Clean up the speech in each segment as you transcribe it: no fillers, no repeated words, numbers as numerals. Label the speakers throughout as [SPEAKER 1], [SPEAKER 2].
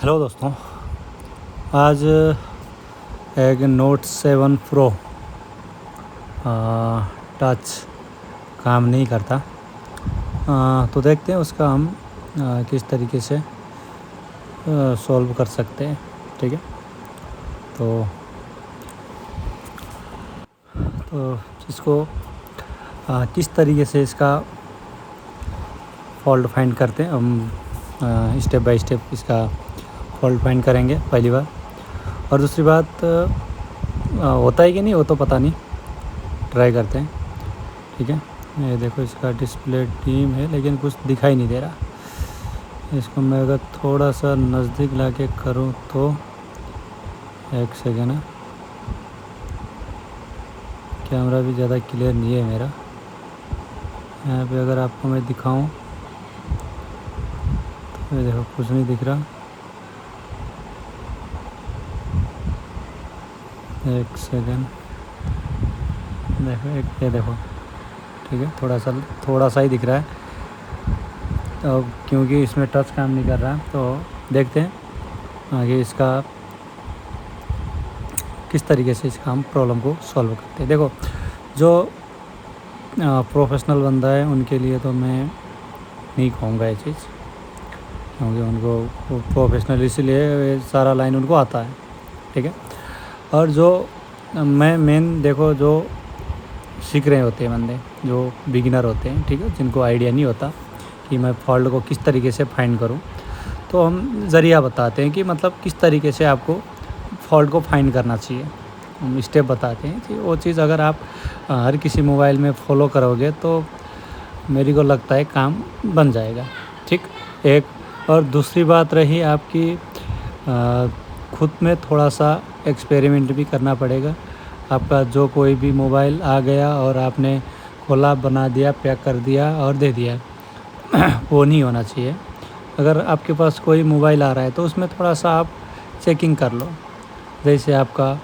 [SPEAKER 1] Hello दोस्तों। आज एक नोट 7 प्रो टच काम नहीं करता। तो देखते हैं उसका हम किस तरीके से सॉल्व कर सकते हैं। ठीक है, तो इसको किस तरीके से इसका फॉल्ट फाइंड करते हैं हम स्टेप बाय स्टेप इसका फॉल्ट फाइंड करेंगे पहली बार। और दूसरी बात होता है कि नहीं वो तो पता नहीं, ट्राई करते हैं। ठीक है, ये देखो इसका डिस्प्ले टीम है लेकिन कुछ दिखाई नहीं दे रहा। इसको मैं अगर थोड़ा सा नज़दीक लाके करूँ तो एक सेकेंड है, कैमरा भी ज़्यादा क्लियर नहीं है मेरा। यहाँ पे अगर आपको मैं दिखाऊं तो ये देखो कुछ नहीं दिख रहा। एक सेकेंड, देखो ये देखो, ठीक है, थोड़ा सा ही दिख रहा है। तो क्योंकि इसमें टच काम नहीं कर रहा तो देखते हैं आगे इसका किस तरीके से इसका हम प्रॉब्लम को सॉल्व करते हैं। देखो जो प्रोफेशनल बंदा है उनके लिए तो मैं नहीं कहूँगा ये चीज़, क्योंकि उनको प्रोफेशनल इसलिए सारा लाइन उनको आता है। ठीक है, और जो मैं मेन देखो जो सीख रहे होते हैं बंदे, जो बिगिनर होते हैं, ठीक है, जिनको आइडिया नहीं होता कि मैं फॉल्ट को किस तरीके से फाइंड करूं, तो हम ज़रिया बताते हैं कि मतलब किस तरीके से आपको फॉल्ट को फाइंड करना चाहिए। हम स्टेप बताते हैं कि वो चीज़ अगर आप हर किसी मोबाइल में फॉलो करोगे तो मेरे को लगता है काम बन जाएगा। ठीक, एक और दूसरी बात रही आपकी खुद में थोड़ा सा एक्सपेरिमेंट भी करना पड़ेगा। आपका जो कोई भी मोबाइल आ गया और आपने खोला, बना दिया, पैक कर दिया और दे दिया वो नहीं होना चाहिए। अगर आपके पास कोई मोबाइल आ रहा है तो उसमें थोड़ा सा आप चेकिंग कर लो। जैसे आपका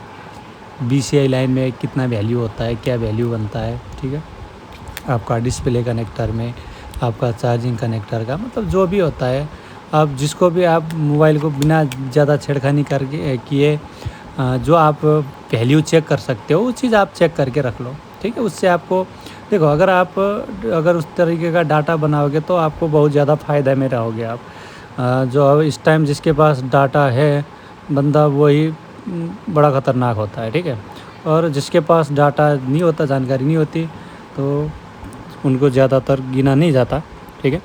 [SPEAKER 1] BCI लाइन में कितना वैल्यू होता है, क्या वैल्यू बनता है। ठीक है, आपका डिस्प्ले कनेक्टर में, आपका चार्जिंग कनेक्टर का, मतलब जो भी होता है, आप जिसको भी आप मोबाइल को बिना ज़्यादा छेड़खानी करके किए जो आप वैल्यू चेक कर सकते हो वो चीज़ आप चेक करके रख लो। ठीक है, उससे आपको देखो अगर उस तरीके का डाटा बनाओगे तो आपको बहुत ज़्यादा फ़ायदा में रहोगे आप। जो इस टाइम जिसके पास डाटा है बंदा वही बड़ा ख़तरनाक होता है। ठीक है, और जिसके पास डाटा नहीं होता, जानकारी नहीं होती, तो उनको ज़्यादातर गिना नहीं जाता। ठीक है,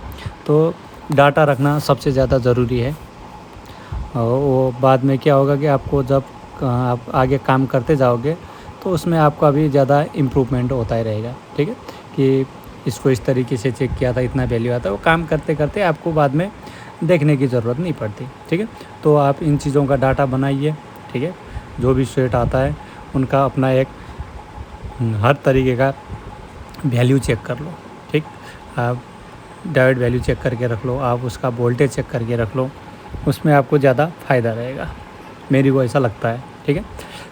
[SPEAKER 1] तो डाटा रखना सबसे ज़्यादा ज़रूरी है। और वो बाद में क्या होगा कि आपको जब आप आगे काम करते जाओगे तो उसमें आपका भी ज़्यादा इम्प्रूवमेंट होता ही रहेगा। ठीक है, कि इसको इस तरीके से चेक किया था, इतना वैल्यू आता है, वो काम करते करते आपको बाद में देखने की ज़रूरत नहीं पड़ती। ठीक है, तो आप इन चीज़ों का डाटा बनाइए। ठीक है, जो भी सेट आता है उनका अपना एक हर तरीके का वैल्यू चेक कर लो। ठीक, आप डायोड वैल्यू चेक करके रख लो, आप उसका वोल्टेज चेक करके रख लो, उसमें आपको ज़्यादा फ़ायदा रहेगा, मेरी को ऐसा लगता है। ठीक है,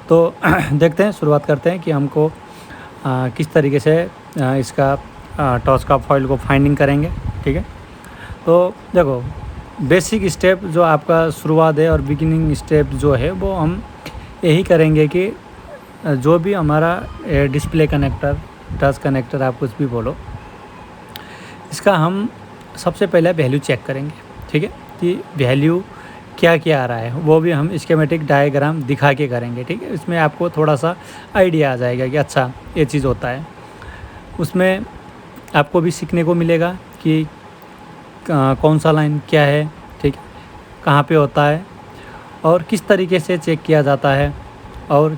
[SPEAKER 1] तो देखते हैं, शुरुआत करते हैं कि हमको किस तरीके से इसका टॉर्च का फॉइल को फाइंडिंग करेंगे। ठीक है, तो देखो बेसिक स्टेप जो आपका शुरुआत है और बिगिनिंग स्टेप जो है वो हम यही करेंगे कि जो भी हमारा डिस्प्ले कनेक्टर, टच कनेक्टर, आप कुछ भी बोलो, इसका हम सबसे पहले वैल्यू चेक करेंगे। ठीक है, कि वैल्यू क्या क्या आ रहा है वो भी हम स्कीमेटिक डायग्राम दिखा के करेंगे। ठीक है, इसमें आपको थोड़ा सा आइडिया आ जाएगा कि अच्छा ये चीज़ होता है। उसमें आपको भी सीखने को मिलेगा कि कौन सा लाइन क्या है, ठीक है, कहाँ पे होता है और किस तरीके से चेक किया जाता है, और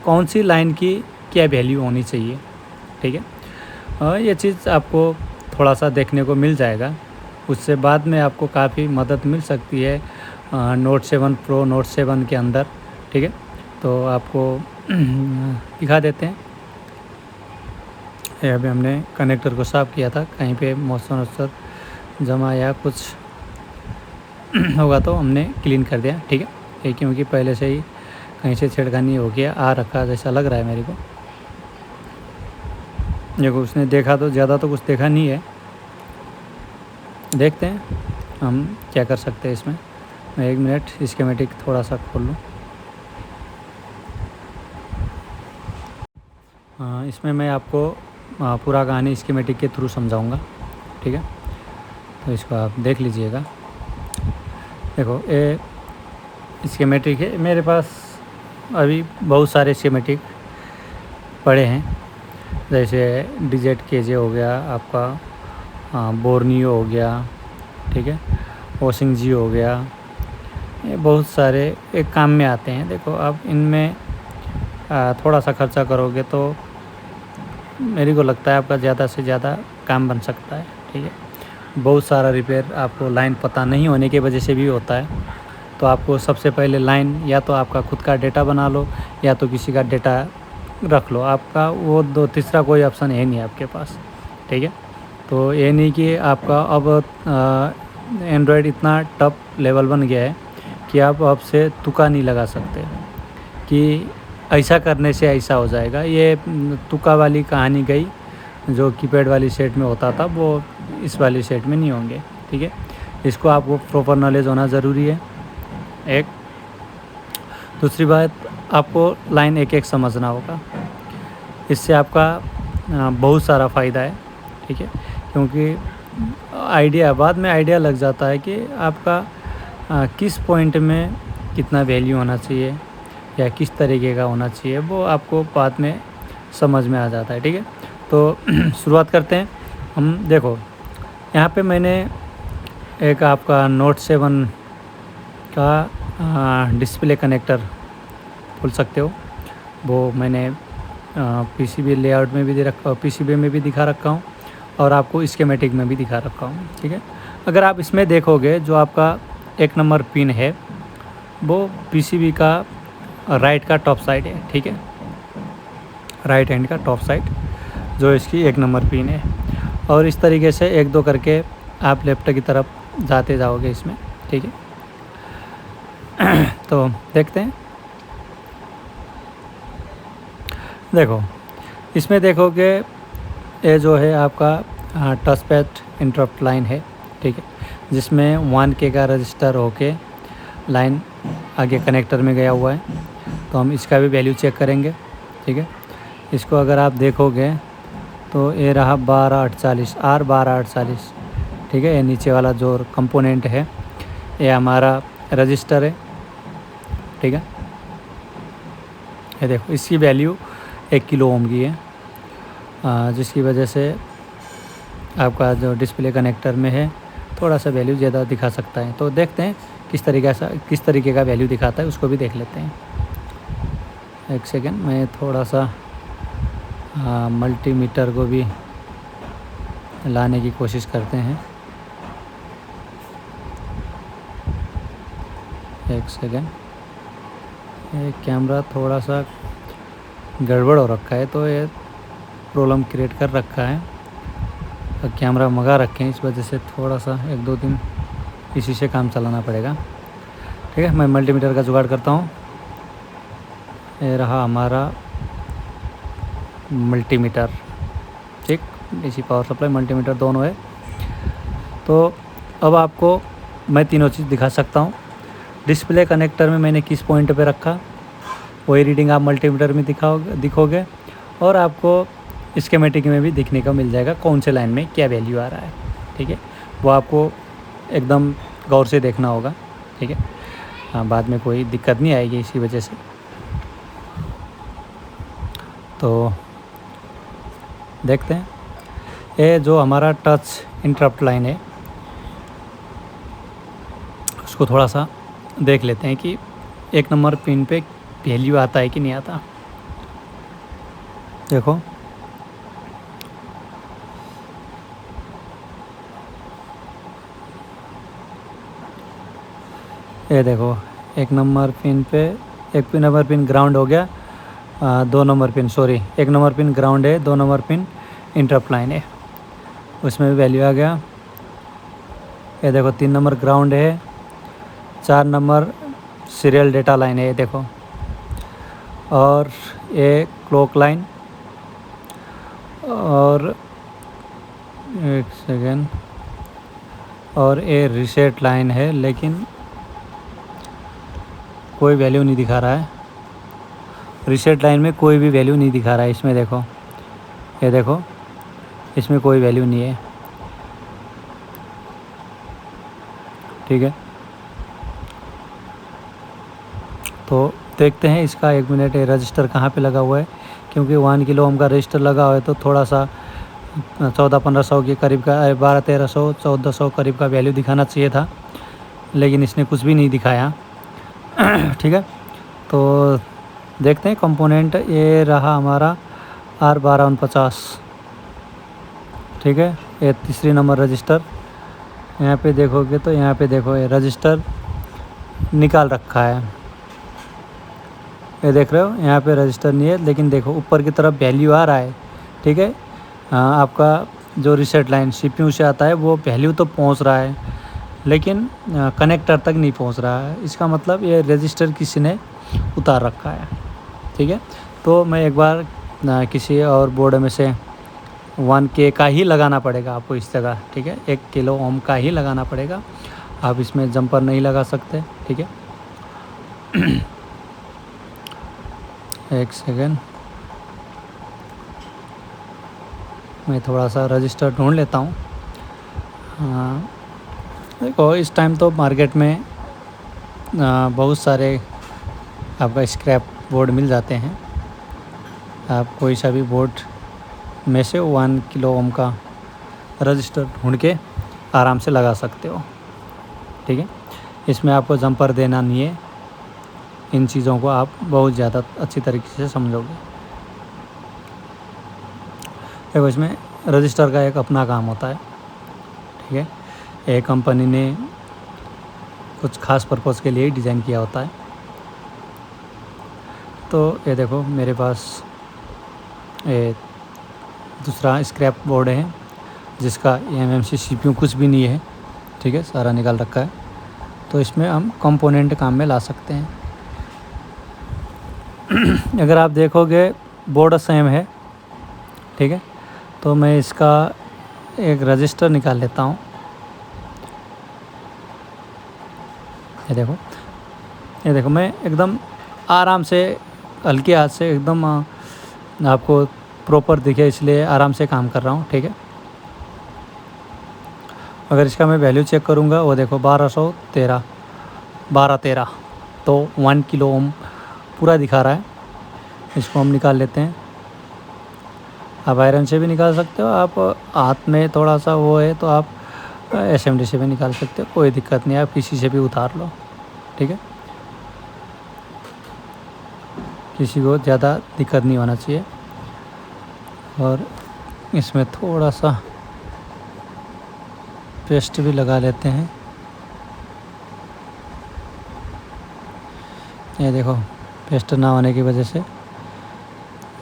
[SPEAKER 1] कौन सी लाइन की क्या वैल्यू होनी चाहिए। ठीक है, और ये चीज़ आपको थोड़ा सा देखने को मिल जाएगा। उससे बाद में आपको काफ़ी मदद मिल सकती है नोट 7 प्रो, नोट 7 के अंदर। ठीक है, तो आपको दिखा देते हैं। ये अभी हमने कनेक्टर को साफ़ किया था, कहीं पे मॉइस्चर जमा या कुछ होगा तो हमने क्लीन कर दिया। ठीक है, ये क्योंकि पहले से ही कहीं से छेड़खानी हो गया, आ रखा जैसा लग रहा है मेरे को। देखो उसने देखा तो ज़्यादा तो कुछ देखा नहीं है, देखते हैं हम क्या कर सकते हैं इसमें। मैं 1 मिनट स्कीमेटिक थोड़ा सा खोल लूँ। इसमें मैं आपको पूरा कहानी स्कीमेटिक के थ्रू समझाऊंगा, ठीक है। तो इसको आप देख लीजिएगा। देखो ये स्कीमेटिक है, मेरे पास अभी बहुत सारे स्कीमेटिक पड़े हैं, जैसे डिजेट केजे हो गया आपका, बोर्नियो हो गया, ठीक है, वॉशिंग जी हो गया, ये बहुत सारे एक काम में आते हैं। देखो आप इनमें थोड़ा सा खर्चा करोगे तो मेरे को लगता है आपका ज़्यादा से ज़्यादा काम बन सकता है, ठीक है। बहुत सारा रिपेयर आपको लाइन पता नहीं होने की वजह से भी होता है, तो आपको सबसे पहले लाइन या तो आपका खुद का डेटा बना लो या तो किसी का डेटा रख लो। आपका वो दो तीसरा कोई ऑप्शन है नहीं आपके पास, ठीक है। तो ये नहीं कि आपका अब एंड्रॉयड इतना टफ लेवल बन गया है कि आप अब से तुक्का नहीं लगा सकते कि ऐसा करने से ऐसा हो जाएगा। ये तुक्का वाली कहानी गई, जो कीपैड वाली सेट में होता था वो इस वाली सेट में नहीं होंगे, ठीक है। इसको आपको प्रॉपर नॉलेज होना ज़रूरी है। एक दूसरी बात, आपको लाइन एक एक समझना होगा, इससे आपका बहुत सारा फ़ायदा है, ठीक है। क्योंकि आइडिया बाद में आइडिया लग जाता है कि आपका किस पॉइंट में कितना वैल्यू होना चाहिए या किस तरीके का होना चाहिए, वो आपको बाद में समझ में आ जाता है, ठीक है। तो शुरुआत करते हैं हम। देखो यहाँ पे मैंने एक आपका नोट 7 का डिस्प्ले कनेक्टर खोल सकते हो, वो मैंने पीसीबी लेआउट में भी पीसीबी में भी दिखा रखा हूँ और आपको स्कीमेटिक में भी दिखा रखा हूँ, ठीक है। अगर आप इसमें देखोगे जो आपका 1 नंबर पिन है वो पीसीबी का राइट का टॉप साइड है, ठीक है, राइट हैंड का टॉप साइड जो इसकी 1 नंबर पिन है। और इस तरीके से 1-2 करके आप लेफ्ट की तरफ जाते जाओगे इसमें, ठीक है। तो देखते हैं। देखो इसमें देखोगे ये जो है आपका टच पैड इंटरप्ट लाइन है, ठीक है, जिसमें 1K का रजिस्टर होके लाइन आगे कनेक्टर में गया हुआ है। तो हम इसका भी वैल्यू चेक करेंगे, ठीक है। इसको अगर आप देखोगे तो ये रहा 1248 R1248, ठीक है। ये नीचे वाला जो कंपोनेंट है ये हमारा रजिस्टर है, ठीक है। ये देखो इसकी वैल्यू 1 किलो ओम की है, जिसकी वजह से आपका जो डिस्प्ले कनेक्टर में है थोड़ा सा वैल्यू ज़्यादा दिखा सकता है। तो देखते हैं किस तरीके का वैल्यू दिखाता है, उसको भी देख लेते हैं। एक सेकेंड, मैं थोड़ा सा मल्टीमीटर को भी लाने की कोशिश करते हैं। एक सेकेंड, ये कैमरा थोड़ा सा गड़बड़ हो रखा है तो ये प्रॉब्लम क्रिएट कर रखा है। तो कैमरा मंगा रखे हैं, इस वजह से थोड़ा सा 1-2 दिन इसी से काम चलाना पड़ेगा, ठीक है। मैं मल्टीमीटर का जुगाड़ करता हूँ। ये रहा हमारा मल्टीमीटर, ठीक, डीसी पावर सप्लाई मल्टीमीटर दोनों है। तो अब आपको मैं तीनों चीज़ दिखा सकता हूँ। डिस्प्ले कनेक्टर में मैंने किस पॉइंट पे रखा वही रीडिंग आप मल्टीमीटर में दिखोगे और आपको स्कीमेटिक में भी दिखने को मिल जाएगा कौन से लाइन में क्या वैल्यू आ रहा है, ठीक है। वो आपको एकदम गौर से देखना होगा, ठीक है। हाँ, बाद में कोई दिक्कत नहीं आएगी इसी वजह से। तो देखते हैं, ये जो हमारा टच इंटरप्ट लाइन है उसको थोड़ा सा देख लेते हैं कि 1 नंबर पिन पे वैल्यू आता है कि नहीं आता। देखो ये देखो 1 नंबर पिन पे 1 नंबर पिन ग्राउंड हो गया, 2 number pin 1 number pin ground है, 2 नंबर पिन इंटरप्ट लाइन है, उसमें भी वैल्यू आ गया। ये देखो 3 नंबर ग्राउंड है, 4 नंबर सीरियल डेटा लाइन है, ये देखो, और ये क्लॉक लाइन, और एक सेकेंड, और ये रीसेट लाइन है। लेकिन कोई वैल्यू नहीं दिखा रहा है, रीसेट लाइन में कोई भी वैल्यू नहीं दिखा रहा है। इसमें देखो, ये देखो, इसमें कोई वैल्यू नहीं है, ठीक है। तो देखते हैं इसका 1 मिनट रजिस्टर कहाँ पे लगा हुआ है, क्योंकि 1 किलो ओम का रजिस्टर लगा हुआ है तो थोड़ा सा 1400-1500 के करीब का 1200-1300 1400 करीब का वैल्यू दिखाना चाहिए था, लेकिन इसने कुछ भी नहीं दिखाया। ठीक है, तो देखते हैं कंपोनेंट। ये रहा हमारा R1249, ठीक है। ये तीसरी नंबर रजिस्टर, यहाँ पे देखोगे तो यहाँ पे देखो ये रजिस्टर निकाल रखा है, ये देख रहे हो, यहाँ पे रजिस्टर नहीं है, लेकिन देखो ऊपर की तरफ वैल्यू आ रहा है, ठीक है। आपका जो रीसेट लाइन CPU से आता है वो वैल्यू तो पहुँच रहा है, लेकिन कनेक्टर तक नहीं पहुँच रहा है। इसका मतलब ये रजिस्टर किसी ने उतार रखा है, ठीक है। तो मैं एक बार किसी और बोर्ड में से 1K का ही लगाना पड़ेगा आपको इस जगह, ठीक है। 1 किलो ओम का ही लगाना पड़ेगा, आप इसमें जंपर नहीं लगा सकते, ठीक है। एक सेकेंड, मैं थोड़ा सा रजिस्टर ढूंढ लेता हूँ। देखो इस टाइम तो मार्केट में बहुत सारे आपका स्क्रैप बोर्ड मिल जाते हैं, आप कोई सा भी बोर्ड में से 1 किलो ओम का रजिस्टर ढूंढ के आराम से लगा सकते हो, ठीक है। इसमें आपको जंपर देना नहीं है, इन चीज़ों को आप बहुत ज़्यादा अच्छी तरीके से समझोगे। देखो इसमें रजिस्टर का एक अपना काम होता है, ठीक है। एक कंपनी ने कुछ खास पर्पज़ के लिए डिज़ाइन किया होता है। तो ये देखो मेरे पास ये दूसरा स्क्रैप बोर्ड है जिसका MMC CPU कुछ भी नहीं है, ठीक है, सारा निकाल रखा है। तो इसमें हम कंपोनेंट काम में ला सकते हैं। अगर आप देखोगे बोर्ड सेम है, ठीक है। तो मैं इसका एक रजिस्टर निकाल लेता हूँ, ये देखो मैं एकदम आराम से हल्के हाथ से एकदम आपको प्रॉपर दिखे इसलिए आराम से काम कर रहा हूँ, ठीक है। अगर इसका मैं वैल्यू चेक करूँगा वो देखो 1213 तो 1 किलो ओम पूरा दिखा रहा है। इसको हम निकाल लेते हैं। आप आयरन से भी निकाल सकते हो, आप हाथ में थोड़ा सा वो है तो आप SMD से भी निकाल सकते हो, कोई दिक्कत नहीं है, आप किसी से भी उतार लो, ठीक है। किसी को ज़्यादा दिक्कत नहीं होना चाहिए। और इसमें थोड़ा सा पेस्ट भी लगा लेते हैं। ये देखो पेस्ट ना होने की वजह से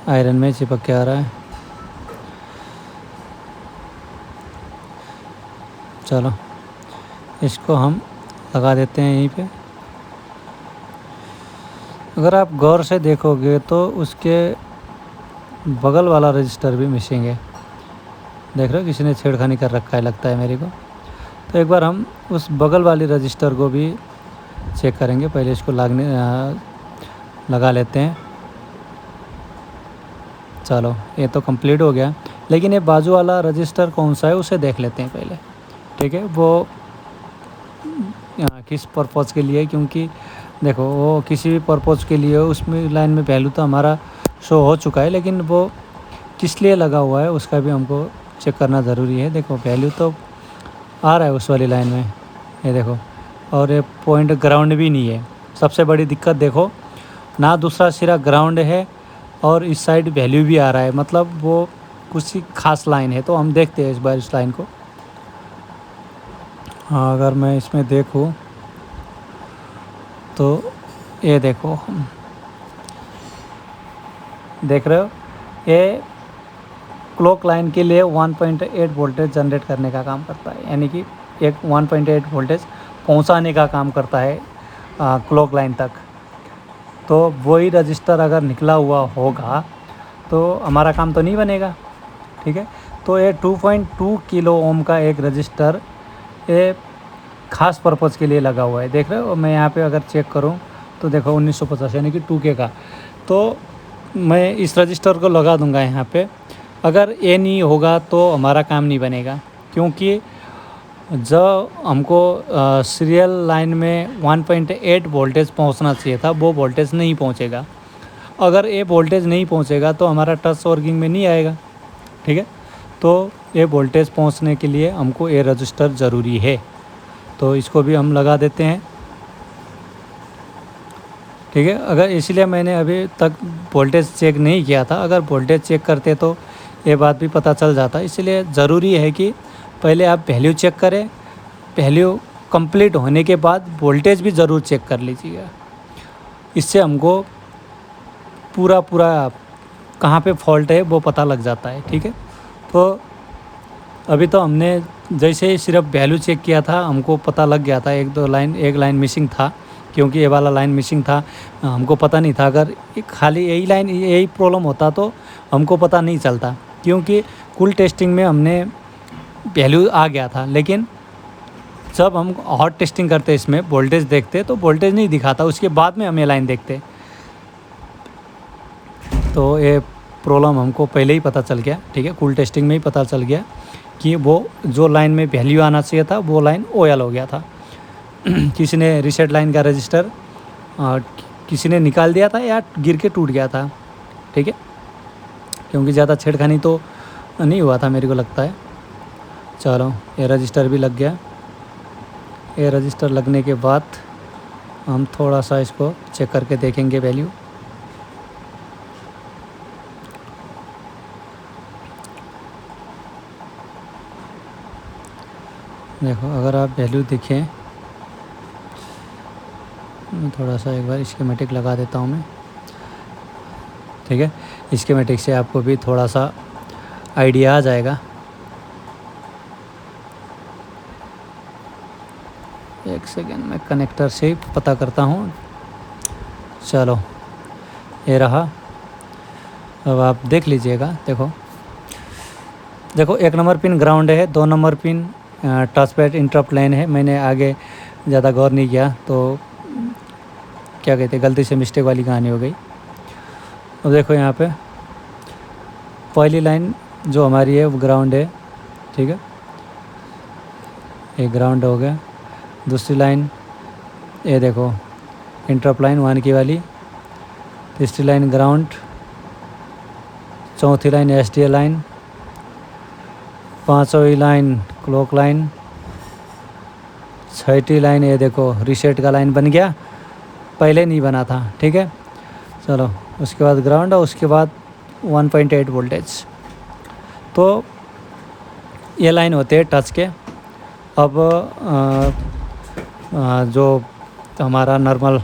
[SPEAKER 1] आयरन में चिपक के आ रहा है। चलो इसको हम लगा देते हैं यहीं पे। अगर आप गौर से देखोगे तो उसके बगल वाला रजिस्टर भी मिसिंग है, देख रहे हो, किसी ने छेड़खानी कर रखा है लगता है मेरे को। तो एक बार हम उस बगल वाली रजिस्टर को भी चेक करेंगे। पहले इसको लगा लेते हैं। चलो ये तो कंप्लीट हो गया, लेकिन ये बाजू वाला रजिस्टर कौन सा है उसे देख लेते हैं पहले, ठीक है। वो किस पर्पज़ के लिए, क्योंकि देखो वो किसी भी पर्पज़ के लिए उसमें लाइन में वैल्यू तो हमारा शो हो चुका है, लेकिन वो किस लिए लगा हुआ है उसका भी हमको चेक करना ज़रूरी है। देखो वैल्यू तो आ रहा है उस वाली लाइन में, ये देखो, और ये पॉइंट ग्राउंड भी नहीं है। सबसे बड़ी दिक्कत देखो ना, दूसरा सिरा ग्राउंड है और इस साइड वैल्यू भी आ रहा है, मतलब वो कुछ खास लाइन है। तो हम देखते हैं इस बार इस लाइन को। हाँ अगर मैं इसमें देखूँ तो ये देखो, हम देख रहे हो ये क्लॉक लाइन के लिए 1.8 वोल्टेज जनरेट करने का काम करता है, यानी कि एक 1.8 वोल्टेज पहुंचाने का काम करता है क्लॉक लाइन तक। तो वही रजिस्टर अगर निकला हुआ होगा तो हमारा काम तो नहीं बनेगा, ठीक है। तो ये 2.2 किलो ओम का एक रजिस्टर ये ख़ास पर्पज़ के लिए लगा हुआ है, देख रहे हो। मैं यहाँ पे अगर चेक करूँ तो देखो 1950 यानी कि 2K का। तो मैं इस रजिस्टर को लगा दूंगा यहाँ पे। अगर ये नहीं होगा तो हमारा काम नहीं बनेगा, क्योंकि जो हमको सीरियल लाइन में 1.8 वोल्टेज पहुँचना चाहिए था वो वोल्टेज नहीं पहुँचेगा। अगर ये वोल्टेज नहीं पहुँचेगा तो हमारा टच वर्किंग में नहीं आएगा, ठीक है। तो ये वोल्टेज पहुँचने के लिए हमको ये रजिस्टर ज़रूरी है, तो इसको भी हम लगा देते हैं, ठीक है। अगर इसलिए मैंने अभी तक वोल्टेज चेक नहीं किया था, अगर वोल्टेज चेक करते तो ये बात भी पता चल जाता। इसलिए ज़रूरी है कि पहले आप वैल्यू चेक करें, वैल्यू कंप्लीट होने के बाद वोल्टेज भी ज़रूर चेक कर लीजिएगा। इससे हमको पूरा कहाँ पे फॉल्ट है वो पता लग जाता है, ठीक है। तो अभी तो हमने जैसे ही सिर्फ वैल्यू चेक किया था हमको पता लग गया था, एक लाइन मिसिंग था, क्योंकि ये वाला लाइन मिसिंग था, हमको पता नहीं था। अगर खाली यही प्रॉब्लम होता तो हमको पता नहीं चलता, क्योंकि कुल टेस्टिंग में हमने वैल्यू आ गया था, लेकिन जब हम हॉट टेस्टिंग करते इसमें वोल्टेज देखते तो वोल्टेज नहीं दिखाता, उसके बाद में हम ये लाइन देखते। तो ये प्रॉब्लम हमको पहले ही पता चल गया, ठीक है। कुल टेस्टिंग में ही पता चल गया कि वो जो लाइन में वैल्यू आना चाहिए था वो लाइन ओएल हो गया था। किसी ने रीसेट लाइन का रजिस्टर किसी ने निकाल दिया था या गिर के टूट गया था, ठीक है। क्योंकि ज़्यादा छेड़खानी तो नहीं हुआ था मेरे को लगता है। चलो ये रजिस्टर भी लग गया। ये रजिस्टर लगने के बाद हम थोड़ा सा इसको चेक करके देखेंगे वैल्यू। देखो अगर आप वैल्यू देखें, थोड़ा सा एक बार स्कीमेटिक लगा देता हूँ मैं, ठीक है। स्कीमेटिक से आपको भी थोड़ा सा आइडिया आ जाएगा। एक सेकेंड मैं कनेक्टर से पता करता हूँ। चलो ये रहा, अब आप देख लीजिएगा। देखो 1 नंबर पिन ग्राउंड है, 2 number pin touch pad interrupt line है। मैंने आगे ज़्यादा गौर नहीं किया तो क्या कहते हैं, गलती से मिस्टेक वाली कहानी हो गई। अब देखो यहाँ पे पहली लाइन जो हमारी है वो ग्राउंड है, ठीक है। ये ग्राउंड हो गया। दूसरी लाइन ये देखो इंटरप्ट लाइन 1 की वाली। तीसरी लाइन ग्राउंड। चौथी लाइन एसडीए लाइन। पांचवी लाइन क्लॉक लाइन। छठी लाइन ये देखो रीसेट का लाइन बन गया, पहले नहीं बना था, ठीक है। चलो उसके बाद ग्राउंड और उसके बाद 1.8 वोल्टेज। तो ये लाइन होते हैं टच के। अब जो हमारा नॉर्मल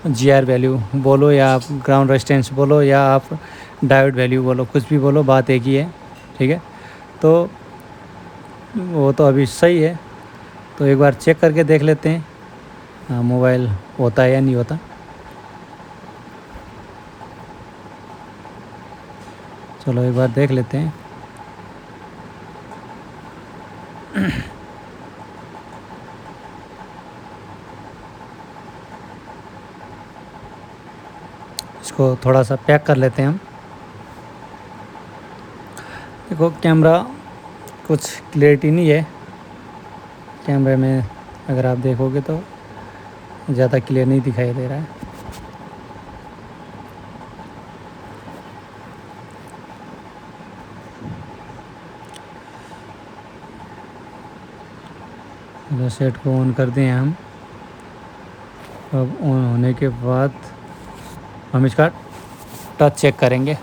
[SPEAKER 1] जीआर वैल्यू बोलो या आप ग्राउंड रेजिस्टेंस बोलो या आप डायोड वैल्यू बोलो, कुछ भी बोलो, बात एक ही है, ठीक है। तो वो तो अभी सही है, तो एक बार चेक करके देख लेते हैं मोबाइल होता है या नहीं होता। चलो एक बार देख लेते हैं। इसको थोड़ा सा पैक कर लेते हैं हम। देखो कैमरा कुछ क्लियरिटी नहीं है कैमरे में, अगर आप देखोगे तो ज़्यादा क्लियर नहीं दिखाई दे रहा है। सेट को ऑन कर दें हम। अब ऑन होने के बाद हम इसका टच चेक करेंगे।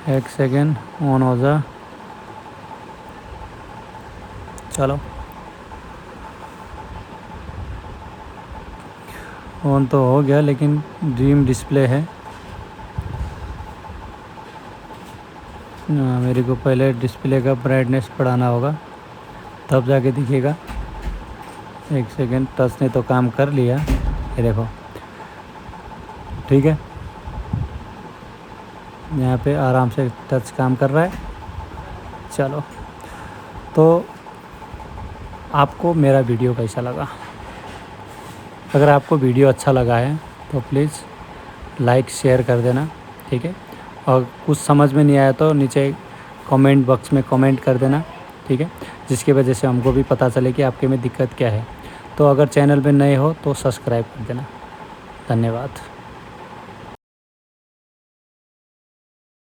[SPEAKER 1] एक सेकेंड ऑन हो जा। चलो ऑन तो हो गया, लेकिन ड्रीम डिस्प्ले है। मेरे को पहले डिस्प्ले का ब्राइटनेस बढ़ाना होगा, तब जाके दिखेगा। एक सेकेंड, टच ने तो काम कर लिया, ये देखो, ठीक है। यहाँ पे आराम से टच काम कर रहा है। चलो, तो आपको मेरा वीडियो कैसा लगा? अगर आपको वीडियो अच्छा लगा है तो प्लीज़ लाइक शेयर कर देना, ठीक है। और कुछ समझ में नहीं आया तो नीचे कमेंट बॉक्स में कमेंट कर देना, ठीक है, जिसकी वजह से हमको भी पता चले कि आपके में दिक्कत क्या है। तो अगर चैनल पे नए हो तो सब्सक्राइब कर देना। धन्यवाद।